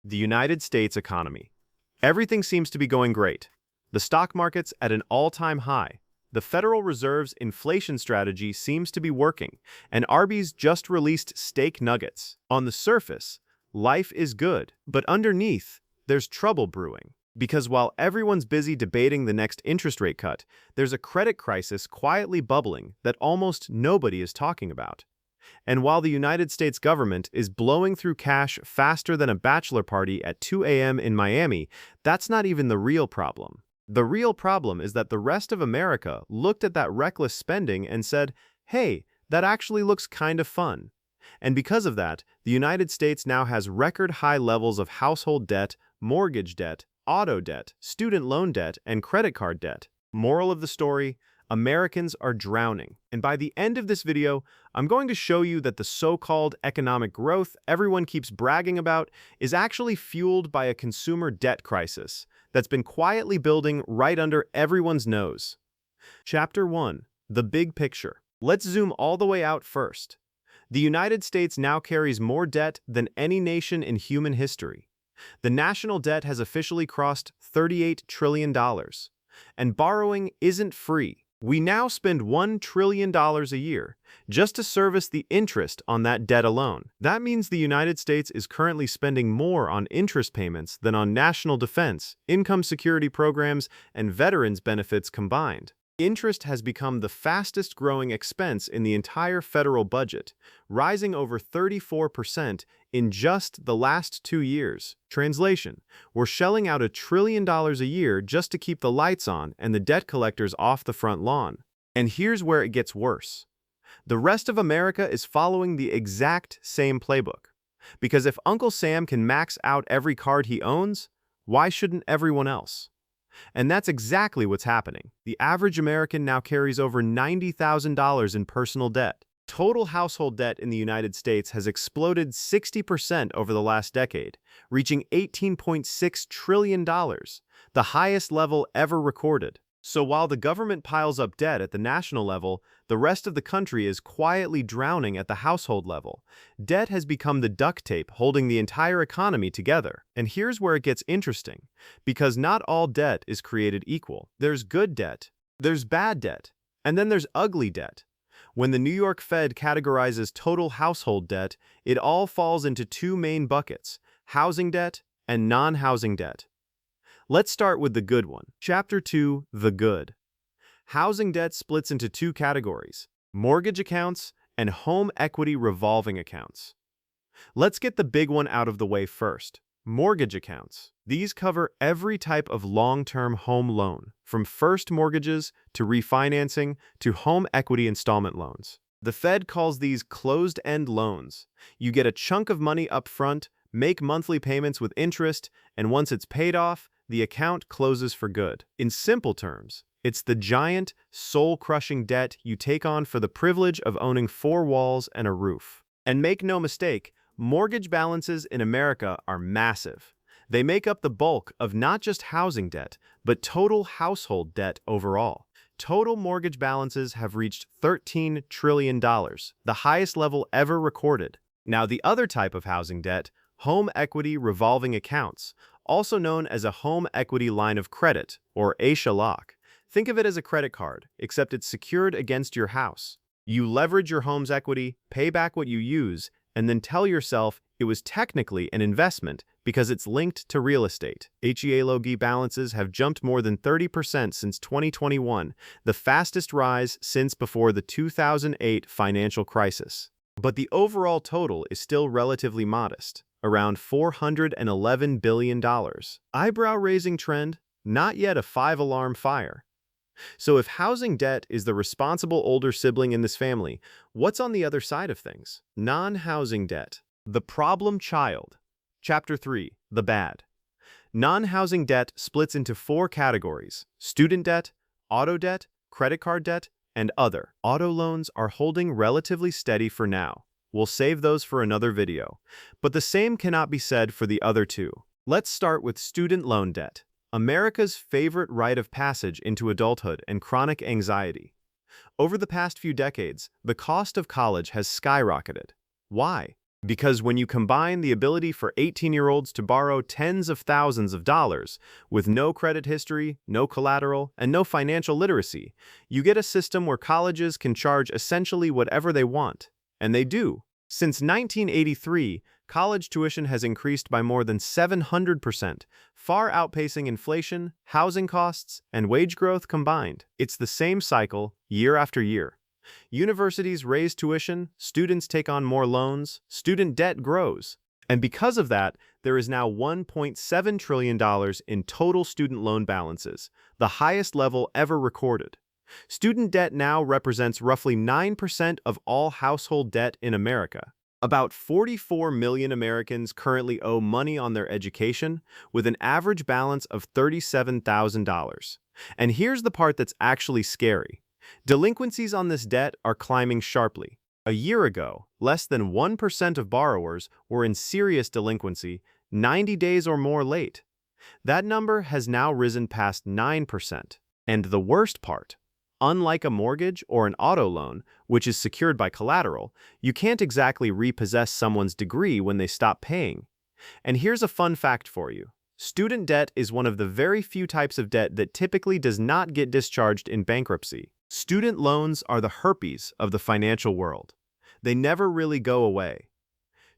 The United States economy. Everything seems to be going great. The stock market's at an all-time high. The Federal Reserve's inflation strategy seems to be working, and Arby's just released steak nuggets. On the surface, life is good, but underneath, there's trouble brewing. Because while everyone's busy debating the next interest rate cut, there's a credit crisis quietly bubbling that almost nobody is talking about. And while the United States government is blowing through cash faster than a bachelor party at 2 a.m. in Miami, that's not even the real problem. The real problem is that the rest of America looked at that reckless spending and said, hey, that actually looks kind of fun. And because of that, the United States now has record high levels of household debt, mortgage debt, auto debt, student loan debt, and credit card debt. Moral of the story: Americans are drowning. And by the end of this video, I'm going to show you that the so-called economic growth everyone keeps bragging about is actually fueled by a consumer debt crisis that's been quietly building right under everyone's nose. Chapter 1. The Big Picture. Let's zoom all the way out first. The United States now carries more debt than any nation in human history. The national debt has officially crossed $38 trillion. And borrowing isn't free. We now spend $1 trillion a year just to service the interest on that debt alone. That means the United States is currently spending more on interest payments than on national defense, income security programs, and veterans benefits combined. Interest has become the fastest-growing expense in the entire federal budget, rising over 34% in just the last 2 years. Translation: we're shelling out $1 trillion a year just to keep the lights on and the debt collectors off the front lawn. And here's where it gets worse. The rest of America is following the exact same playbook. Because if Uncle Sam can max out every card he owns, why shouldn't everyone else? And that's exactly what's happening. The average American now carries over $90,000 in personal debt. Total household debt in the United States has exploded 60% over the last decade, reaching $18.6 trillion, the highest level ever recorded. So while the government piles up debt at the national level, the rest of the country is quietly drowning at the household level. Debt has become the duct tape holding the entire economy together. And here's where it gets interesting, because not all debt is created equal. There's good debt, there's bad debt, and then there's ugly debt. When the New York Fed categorizes total household debt, it all falls into two main buckets: housing debt and non-housing debt. Let's start with the good one. Chapter 2. The Good. Housing debt splits into two categories: mortgage accounts and home equity revolving accounts. Let's get the big one out of the way first. Mortgage accounts. These cover every type of long-term home loan, from first mortgages to refinancing to home equity installment loans. The Fed calls these closed-end loans. You get a chunk of money up front, make monthly payments with interest, and once it's paid off, the account closes for good. In simple terms, it's the giant, soul-crushing debt you take on for the privilege of owning four walls and a roof. And make no mistake, mortgage balances in America are massive. They make up the bulk of not just housing debt, but total household debt overall. Total mortgage balances have reached $13 trillion, the highest level ever recorded. Now, the other type of housing debt, home equity revolving accounts, also known as a home equity line of credit, or HELOC. Think of it as a credit card, except it's secured against your house. You leverage your home's equity, pay back what you use, and then tell yourself it was technically an investment because it's linked to real estate. HELOC balances have jumped more than 30% since 2021, the fastest rise since before the 2008 financial crisis. But the overall total is still relatively modest, around $411 billion. Eyebrow-raising trend, not yet a five-alarm fire. So if housing debt is the responsible older sibling in this family, what's on the other side of things? Non-housing debt. The problem child. Chapter 3. The Bad. Non-housing debt splits into four categories: student debt, auto debt, credit card debt, and other. Auto loans are holding relatively steady for now. We'll save those for another video. But the same cannot be said for the other two. Let's start with student loan debt, America's favorite rite of passage into adulthood and chronic anxiety. Over the past few decades, the cost of college has skyrocketed. Why? Because when you combine the ability for 18-year-olds to borrow tens of thousands of dollars with no credit history, no collateral, and no financial literacy, you get a system where colleges can charge essentially whatever they want. And they do. Since 1983, college tuition has increased by more than 700%, far outpacing inflation, housing costs, and wage growth combined. It's the same cycle, year after year. Universities raise tuition, students take on more loans, student debt grows. And because of that, there is now $1.7 trillion in total student loan balances, the highest level ever recorded. Student debt now represents roughly 9% of all household debt in America. About 44 million Americans currently owe money on their education, with an average balance of $37,000. And here's the part that's actually scary. Delinquencies on this debt are climbing sharply. A year ago, less than 1% of borrowers were in serious delinquency, 90 days or more late. That number has now risen past 9%. And the worst part, unlike a mortgage or an auto loan, which is secured by collateral, you can't exactly repossess someone's degree when they stop paying. And here's a fun fact for you. Student debt is one of the very few types of debt that typically does not get discharged in bankruptcy. Student loans are the herpes of the financial world. They never really go away.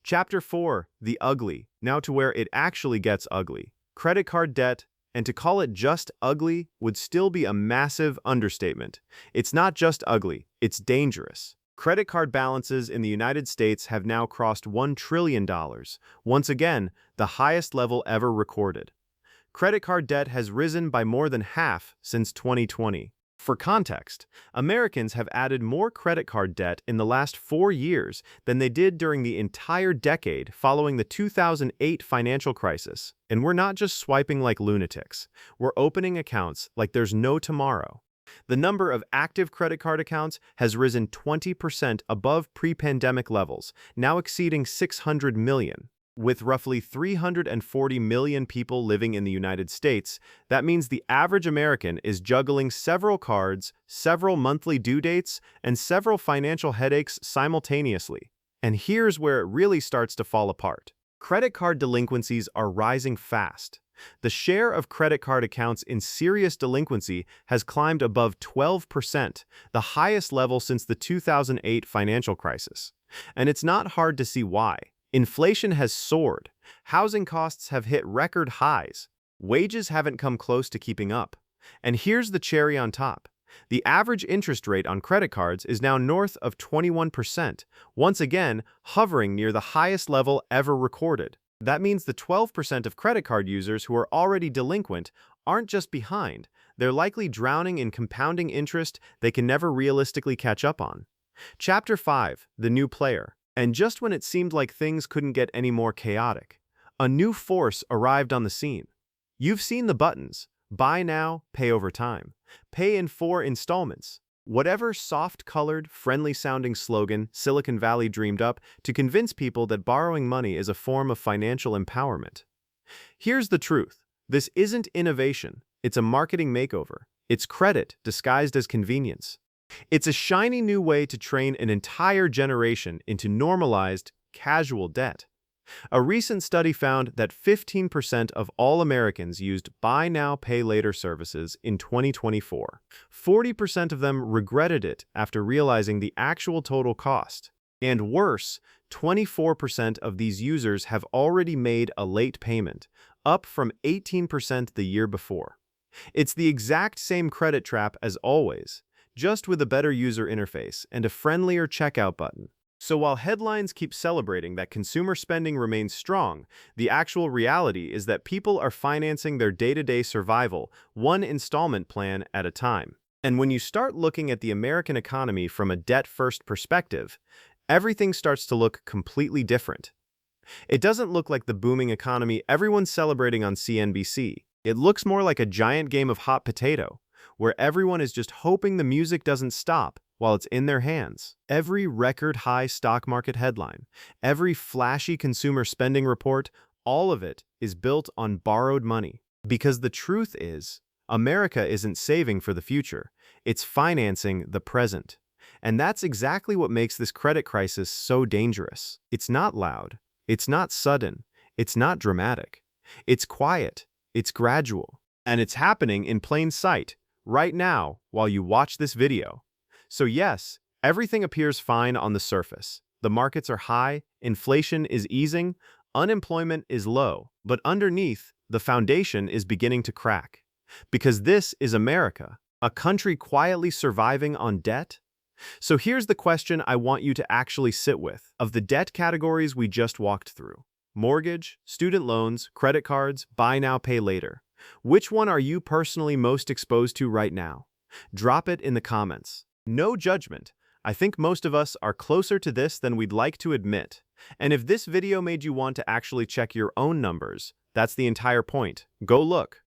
Chapter 4, The Ugly, now to where it actually gets ugly. Credit card debt, and to call it just ugly would still be a massive understatement. It's not just ugly, it's dangerous. Credit card balances in the United States have now crossed $1 trillion, once again, the highest level ever recorded. Credit card debt has risen by more than half since 2020. For context, Americans have added more credit card debt in the last 4 years than they did during the entire decade following the 2008 financial crisis. And we're not just swiping like lunatics. We're opening accounts like there's no tomorrow. The number of active credit card accounts has risen 20% above pre-pandemic levels, now exceeding 600 million. With roughly 340 million people living in the United States, that means the average American is juggling several cards, several monthly due dates, and several financial headaches simultaneously. And here's where it really starts to fall apart. Credit card delinquencies are rising fast. The share of credit card accounts in serious delinquency has climbed above 12%, the highest level since the 2008 financial crisis. And it's not hard to see why. Inflation has soared, housing costs have hit record highs, wages haven't come close to keeping up. And here's the cherry on top. The average interest rate on credit cards is now north of 21%, once again hovering near the highest level ever recorded. That means the 12% of credit card users who are already delinquent aren't just behind, they're likely drowning in compounding interest they can never realistically catch up on. Chapter 5, The New Player. And just when it seemed like things couldn't get any more chaotic, a new force arrived on the scene. You've seen the buttons: buy now, pay over time, pay in 4 installments. Whatever soft-colored, friendly-sounding slogan Silicon Valley dreamed up to convince people that borrowing money is a form of financial empowerment. Here's the truth. This isn't innovation. It's a marketing makeover. It's credit disguised as convenience. It's a shiny new way to train an entire generation into normalized, casual debt. A recent study found that 15% of all Americans used buy now, pay later services in 2024. 40% of them regretted it after realizing the actual total cost. And worse, 24% of these users have already made a late payment, up from 18% the year before. It's the exact same credit trap as always, just with a better user interface and a friendlier checkout button. So while headlines keep celebrating that consumer spending remains strong, the actual reality is that people are financing their day-to-day survival one installment plan at a time. And when you start looking at the American economy from a debt-first perspective, everything starts to look completely different. It doesn't look like the booming economy everyone's celebrating on CNBC. It looks more like a giant game of hot potato, where everyone is just hoping the music doesn't stop while it's in their hands. Every record-high stock market headline, every flashy consumer spending report, all of it is built on borrowed money. Because the truth is, America isn't saving for the future, it's financing the present. And that's exactly what makes this credit crisis so dangerous. It's not loud. It's not sudden. It's not dramatic. It's quiet. It's gradual. And it's happening in plain sight, right now, while you watch this video. So yes, everything appears fine on the surface. The markets are high, inflation is easing, unemployment is low, but underneath, the foundation is beginning to crack. Because this is America, a country quietly surviving on debt. So here's the question I want you to actually sit with. Of the debt categories we just walked through, mortgage, student loans, credit cards, buy now, pay later, which one are you personally most exposed to right now? Drop it in the comments. No judgment. I think most of us are closer to this than we'd like to admit. And if this video made you want to actually check your own numbers, that's the entire point. Go look.